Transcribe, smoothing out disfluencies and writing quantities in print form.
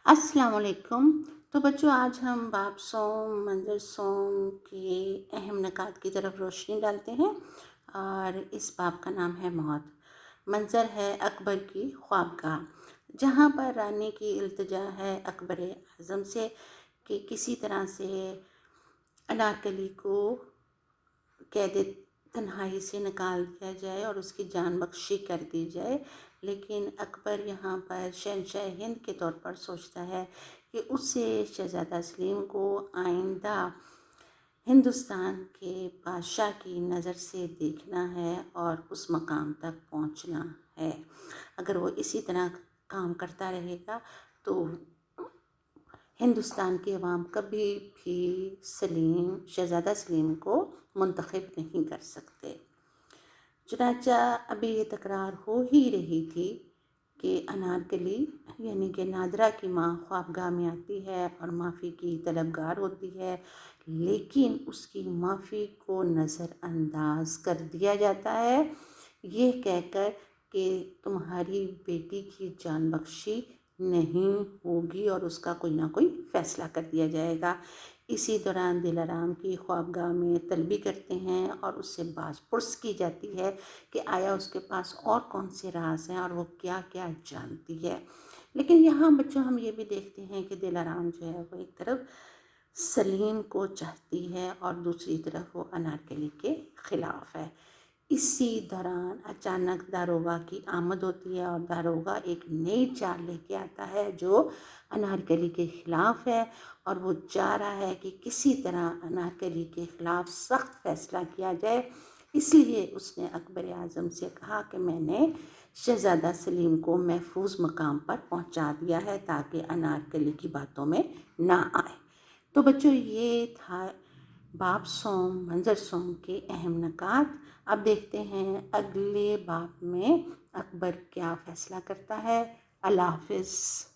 السلام علیکم۔ تو بچوں، آج ہم باب سوم منظر سوم کے اہم نکات کی طرف روشنی ڈالتے ہیں، اور اس باب کا نام ہے موت۔ منظر ہے اکبر کی خوابگاہ، جہاں پر رانی کی التجا ہے اکبر اعظم سے کہ کسی طرح سے انارکلی کو قید تنہائی سے نکال دیا جائے اور اس کی جان بخشی کر دی جائے۔ لیکن اکبر یہاں پر شہنشاہ ہند کے طور پر سوچتا ہے کہ اسے شہزادہ سلیم کو آئندہ ہندوستان کے بادشاہ کی نظر سے دیکھنا ہے اور اس مقام تک پہنچنا ہے۔ اگر وہ اسی طرح کام کرتا رہے گا تو ہندوستان کے عوام کبھی بھی شہزادہ سلیم کو منتخب نہیں کر سکتے۔ چنانچہ ابھی یہ تکرار ہو ہی رہی تھی کہ انارکلی یعنی کہ نادرا کی ماں خوابگاہ میں آتی ہے اور معافی کی طلبگار ہوتی ہے، لیکن اس کی معافی کو نظر انداز کر دیا جاتا ہے، یہ کہہ کر کہ تمہاری بیٹی کی جان بخشی نہیں ہوگی اور اس کا کوئی نہ کوئی فیصلہ کر دیا جائے گا۔ اسی دوران دلارام کی خوابگاہ میں طلبی کرتے ہیں اور اس سے باز پرس کی جاتی ہے کہ آیا اس کے پاس اور کون سے راز ہیں اور وہ کیا کیا جانتی ہے۔ لیکن یہاں بچوں ہم یہ بھی دیکھتے ہیں کہ دلارام جو ہے وہ ایک طرف سلیم کو چاہتی ہے اور دوسری طرف وہ انارکلی کے خلاف ہے۔ اسی دوران اچانک داروغہ کی آمد ہوتی ہے اور داروغہ ایک نئی چال لے کے آتا ہے جو انارکلی کے خلاف ہے، اور وہ چاہ رہا ہے کہ کسی طرح انارکلی کے خلاف سخت فیصلہ کیا جائے۔ اس لیے اس نے اکبر اعظم سے کہا کہ میں نے شہزادہ سلیم کو محفوظ مقام پر پہنچا دیا ہے تاکہ انارکلی کی باتوں میں نہ آئے۔ تو بچوں، یہ تھا باب سوم منظر سوم کے اہم نکات۔ اب دیکھتے ہیں اگلے باب میں اکبر کیا فیصلہ کرتا ہے۔ اللہ حافظ۔